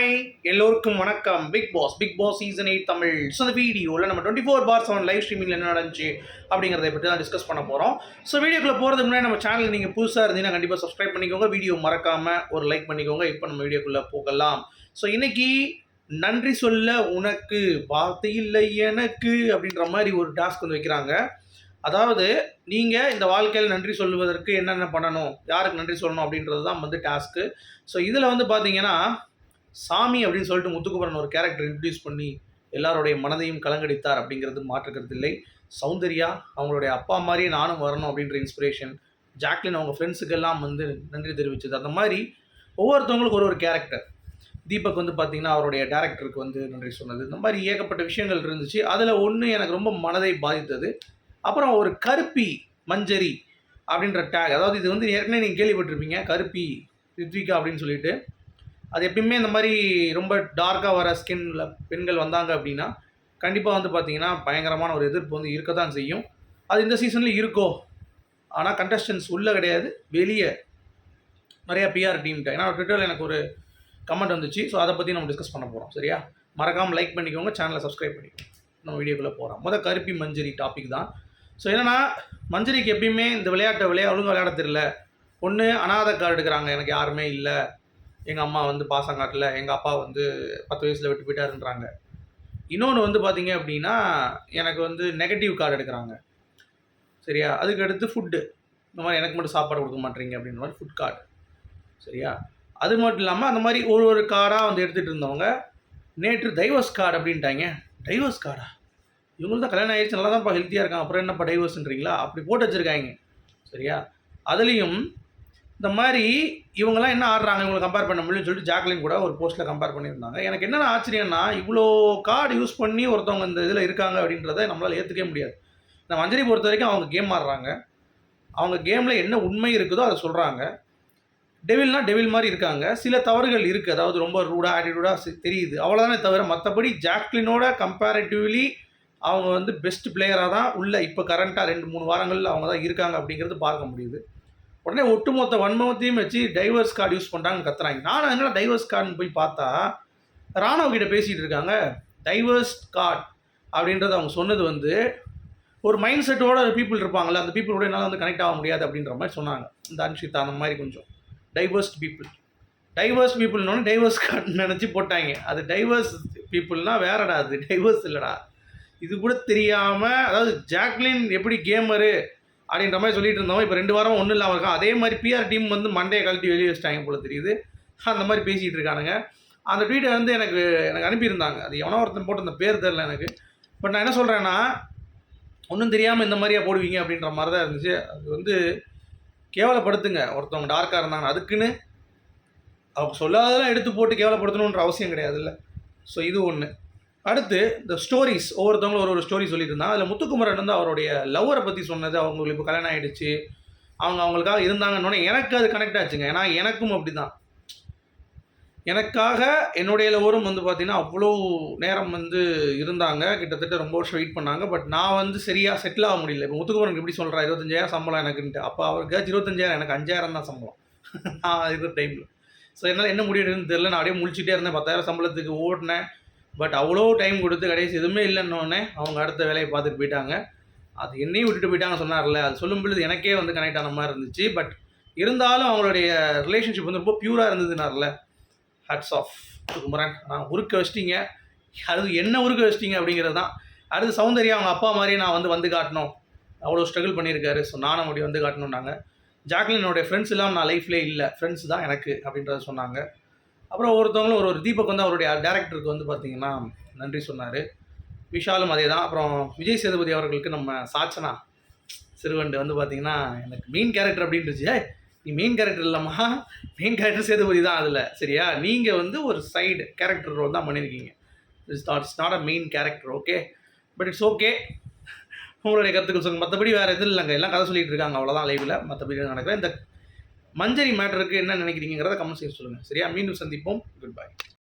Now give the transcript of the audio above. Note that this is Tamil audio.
ஹாய் எல்லோருக்கும் வணக்கம். பிக் பாஸ் சீசன் 8 தமிழ். ஸோ இந்த வீடியோவில் நம்ம 24/7 லைவ் ஸ்ட்ரீமிங்கில் என்ன நடந்துச்சு அப்படிங்கிறத பற்றி தான் டிஸ்கஸ் பண்ண போகிறோம். ஸோ வீடியோக்குள்ளே போகிறதுக்கு முன்னாடி நம்ம சேனல் நீங்கள் புதுசாக இருந்தீங்கன்னா கண்டிப்பாக சப்ஸ்கிரைப் பண்ணிக்கோங்க. வீடியோ மறக்காமல் ஒரு லைக் பண்ணிக்கோங்க. இப்போ நம்ம வீடியோக்குள்ளே போகலாம். ஸோ இன்னைக்கு நன்றி சொல்ல உனக்கு வார்த்தை இல்லை எனக்கு அப்படின்ற மாதிரி ஒரு டாஸ்க் வந்து வைக்கிறாங்க. அதாவது நீங்கள் இந்த வாழ்க்கையில் நன்றி சொல்வதற்கு என்னென்ன பண்ணணும், யாருக்கு நன்றி சொல்லணும் அப்படின்றது தான் வந்து டாஸ்க்கு. ஸோ இதில் வந்து பார்த்தீங்கன்னா சாமி அப்படின்னு சொல்லிட்டு முத்துக்குமரன் ஒரு கேரக்டர் இன்ட்ரடியூஸ் பண்ணி எல்லாருடைய மனதையும் கலங்கடித்தார் அப்படிங்கிறது மாற்றுக்கிறது இல்லை. சௌந்தர்யா அவங்களுடைய அப்பா மாதிரியே நானும் வரணும் அப்படின்ற இன்ஸ்பிரேஷன். ஜாக்லின் அவங்க ஃப்ரெண்ட்ஸுக்கெல்லாம் வந்து நன்றி தெரிவித்தது. அந்த மாதிரி ஒவ்வொருத்தவங்களுக்கு ஒரு கேரக்டர். தீபக் வந்து பார்த்திங்கன்னா அவருடைய டேரக்டருக்கு வந்து நன்றி சொன்னது. இந்த மாதிரி ஏகப்பட்ட விஷயங்கள் இருந்துச்சு. அதில் ஒன்று எனக்கு ரொம்ப மனதை பாதித்தது. அப்புறம் ஒரு கருப்பி மஞ்சரி அப்படின்ற டேக், அதாவது இது வந்து ஏற்கனவே நீங்கள் கேள்விப்பட்டிருப்பீங்க, கருப்பி ரித்விகா அப்படின்னு சொல்லிட்டு. அது எப்பயுமே இந்த மாதிரி ரொம்ப டார்க்காக வர ஸ்கின்ல பெண்கள் வந்தாங்க அப்படின்னா கண்டிப்பாக வந்து பார்த்திங்கன்னா பயங்கரமான ஒரு எதிர்ப்பு வந்து இருக்க தான் செய்யும். அது இந்த சீசனில் இருக்கோ, ஆனால் கண்டஸ்டன்ஸ் உள்ளே கிடையாது, வெளியே நிறையா பிஆர் டீம்கிட்ட. ஏன்னா ட்விட்டரில் எனக்கு ஒரு கமெண்ட் வந்துச்சு. ஸோ அதை பற்றி நம்ம டிஸ்கஸ் பண்ண போகிறோம். சரியா, மறக்காமல் லைக் பண்ணிக்கோங்க, சேனலை சப்ஸ்கிரைப் பண்ணிக்கோங்க. நம்ம வீடியோக்குள்ளே போகிறோம். கருப்பி மஞ்சரி டாபிக் தான். ஸோ என்னென்னா மஞ்சரிக்கு எப்பயுமே இந்த விளையாட்டை ஒழுங்காக விளையாட தெரியல. ஒன்று அனாதை கார்டு எடுக்கிறாங்க, எனக்கு யாருமே இல்லை, எங்கள் அம்மா வந்து பாசம் காட்டல, எங்கள் அப்பா வந்து 10 வயசில் விட்டு போயிட்டாருன்றாங்க. இன்னொன்று வந்து பார்த்திங்க அப்படின்னா எனக்கு வந்து நெகட்டிவ் கார்டு எடுக்கிறாங்க. சரியா, அதுக்கு அடுத்து ஃபுட்டு, இந்த மாதிரி எனக்கு மட்டும் சாப்பாடு கொடுக்க மாட்டேறீங்க அப்படின்ற மாதிரி ஃபுட் கார்டு. சரியா, அது மட்டும் இல்லாமல் அந்த மாதிரி ஒரு கார்டாக வந்து எடுத்துகிட்டு இருந்தவங்க நேற்று டைவர்ஸ் கார்டு அப்படின்ட்டாங்க. டைவர்ஸ் கார்டா? இவங்களுக்கு தான் கல்யாணம் ஆகிடுச்சு, நல்லா தான்ப்பா ஹெல்த்தியாக இருக்காங்க, அப்புறம் என்னப்பா டைவர்ஸ்ன்றீங்களா? அப்படி போட்டு வச்சுருக்காங்க. சரியா, அதுலேயும் இந்த மாதிரி இவங்கெல்லாம் என்ன ஆடுறாங்க, இவங்களை கம்பேர் பண்ண முடியும்னு சொல்லிட்டு ஜாக்லின் கூட ஒரு போஸ்ட்டில் கம்பேர் பண்ணியிருந்தாங்க. எனக்கு என்னென்ன ஆச்சரியம்னா, இவ்வளோ கார்டு யூஸ் பண்ணி ஒருத்தவங்க இந்த இதில் இருக்காங்க அப்படின்றத நம்மளால் ஏற்றுக்கவே முடியாது. இந்த மஞ்சரி பொறுத்த வரைக்கும் அவங்க கேம் ஆடுறாங்க, அவங்க கேமில் என்ன உண்மை இருக்குதோ அதை சொல்கிறாங்க. டெவில்னால் டெவில் மாதிரி இருக்காங்க, சில தவறுகள் இருக்குது, அதாவது ரொம்ப ரூடாக ஆட்டிடியூடாக தெரியுது, அவ்வளோதானே தவிர மற்றபடி ஜாக்லினோட கம்பேரிட்டிவ்லி அவங்க வந்து பெஸ்ட் பிளேயராக தான் உள்ள இப்போ கரண்ட்டாக 2-3 வாரங்களில் அவங்க தான் இருக்காங்க அப்படிங்கிறது பார்க்க முடியுது. உடனே ஒட்டுமொத்த வன்மத்தையும் வச்சு டைவர்ஸ் கார்டு யூஸ் பண்ணுறாங்கன்னு கத்துறாங்க. நானும் என்ன டைவர்ஸ் கார்டுன்னு போய் பார்த்தா ராணவ் கிட்ட பேசிகிட்டு இருக்காங்க. டைவர்ஸ் கார்டு அப்படின்றத அவங்க சொன்னது வந்து ஒரு மைண்ட் செட்டோட பீப்புள் இருப்பாங்கள்ல, அந்த பீப்புளோட என்னால் வந்து கனெக்ட் ஆக முடியாது அப்படின்ற மாதிரி சொன்னாங்க. இந்த அன்ஷிதா அந்த மாதிரி கொஞ்சம் டைவர்ஸ் பீப்புள்னோடனே டைவர்ஸ் கார்டுன்னு நினச்சி போட்டாங்க. அது டைவர்ஸ் பீப்புள்னால் வேறடா, அது டைவர்ஸ் இல்லைடா. இது கூட தெரியாமல், அதாவது ஜாக்லின் எப்படி கேமரு அப்படின்ற மாதிரி சொல்லிட்டு இருந்தோம், இப்போ 2 வாரம் ஒன்றும் இல்லாமல் இருக்கான். அதே மாதிரி பிஆர் டீம் வந்து மண்டையை கழட்டி வெளியே வச்சிட்டாங்க போல தெரியுது. அந்த மாதிரி பேசிகிட்டு இருக்கானுங்க. அந்த ட்வீட்டை வந்து எனக்கு அனுப்பியிருந்தாங்க. அது எவனோ ஒருத்தன் போட்டு அந்த பேர் தெரில எனக்கு. பட் நான் என்ன சொல்கிறேன்னா, ஒன்றும் தெரியாமல் இந்த மாதிரியா போடுவீங்க அப்படின்ற மாதிரி தான் இருந்துச்சு. அது வந்து கேவலப்படுத்துங்க. ஒருத்தவங்க டார்க்காக இருந்தாங்க, அதுக்குன்னு அவங்க சொல்லாதெல்லாம் எடுத்து போட்டு கேவலப்படுத்தணுன்ற அவசியம் கிடையாதுல்ல. ஸோ இது ஒன்று. அடுத்து இந்த ஸ்டோரிஸ், ஒவ்வொருத்தவங்களும் ஒரு ஸ்டோரி சொல்லிட்டு இருந்தாங்க. அதில் முத்துக்குமரன் வந்து அவருடைய லவ்வரை பற்றி சொன்னது, அவங்களுக்கு இப்போ கல்யாணம் ஆகிடுச்சு, அவங்களுக்காக இருந்தாங்கன்னொன்னே எனக்கு அது கனெக்ட் ஆச்சுங்க. ஏன்னா எனக்கும் அப்படி தான். எனக்காக என்னுடைய லவரும் வந்து பார்த்திங்கன்னா அவ்வளோ நேரம் வந்து இருந்தாங்க, கிட்டத்தட்ட ரொம்ப வருஷம் வெயிட் பண்ணாங்க. பட் நான் வந்து சரியாக செட்டில் ஆக முடியல. இப்போ முத்துக்குமரனுக்கு எப்படி சொல்கிறா 25,000 சம்பளம் எனக்குன்ட்டு, அப்போ அவருக்கு 25,000, எனக்கு 5,000 தான் சம்பளம் நான் இருக்கிற டைமில். ஸோ என்னால் என்ன முடியுதுன்னு தெரில. நான் அப்படியே முழிச்சிட்டே இருந்தேன், 10,000 சம்பளத்துக்கு ஓடினேன். பட் அவ்வளோ டைம் கொடுத்து கடைசி எதுவுமே இல்லைன்னொடனே அவங்க அடுத்த வேலையை பார்த்துட்டு போயிட்டாங்க. அது என்னையும் விட்டுட்டு போயிட்டாங்க சொன்னார்ல, அது சொல்லும் பொழுது எனக்கே வந்து கனெக்ட் ஆன மாதிரி இருந்துச்சு. பட் இருந்தாலும் அவங்களுடைய ரிலேஷன்ஷிப் வந்து ரொம்ப பியூராக இருந்ததுனால ஹட்ஸ் ஆஃப் குமரன். உருக்க வச்சிட்டிங்க, அது என்ன உருக்க வச்சிட்டிங்க அப்படிங்கிறது தான். அடுத்து சௌந்தர்யா அவங்க அப்பா மாதிரியே நான் வந்து காட்டணும், அவ்வளோ ஸ்ட்ரகிள் பண்ணியிருக்காரு, ஸோ நானும் அப்படி வந்து காட்டணுன்னாங்க. ஜாக்லினோடைய ஃப்ரெண்ட்ஸ் இல்லாமல் நான் லைஃப்லேயே இல்லை, ஃப்ரெண்ட்ஸ் தான் எனக்கு அப்படின்றத சொன்னாங்க. அப்புறம் ஒருத்தவங்களும் ஒரு தீபக் வந்து அவருடைய டேரக்டருக்கு வந்து பார்த்திங்கன்னா நன்றி சொன்னார். விஷாலும் அதே தான். அப்புறம் விஜய் சேதுபதி அவர்களுக்கு நம்ம சாச்சனா சிறுவண்டு வந்து பார்த்திங்கன்னா எனக்கு மெயின் கேரக்டர் அப்படின்ட்டுச்சு. நீ மெயின் கேரக்டர் இல்லைம்மா, மெயின் கேரக்டர் சேதுபதி தான் அதில். சரியா, நீங்கள் வந்து ஒரு சைடு கேரக்டர் ரோல் தான் பண்ணியிருக்கீங்க. It's not a main character. Okay, but it's okay. உங்களுடைய கருத்துக்கள் சொல்லுங்கள். மற்றபடி வேறு எதுவும் இல்லைங்க, எல்லாம் கதை சொல்லிகிட்டு இருக்காங்க, அவ்வளோதான் லைவில். மற்றபடி நடக்கிற இந்த மஞ்சரி மேட்டருக்கு என்ன நினைக்கிறீங்கிறத கமெண்ட் செய்ய சொல்லுங்கள். சரியா, மீண்டும் சந்திப்போம். Good bye.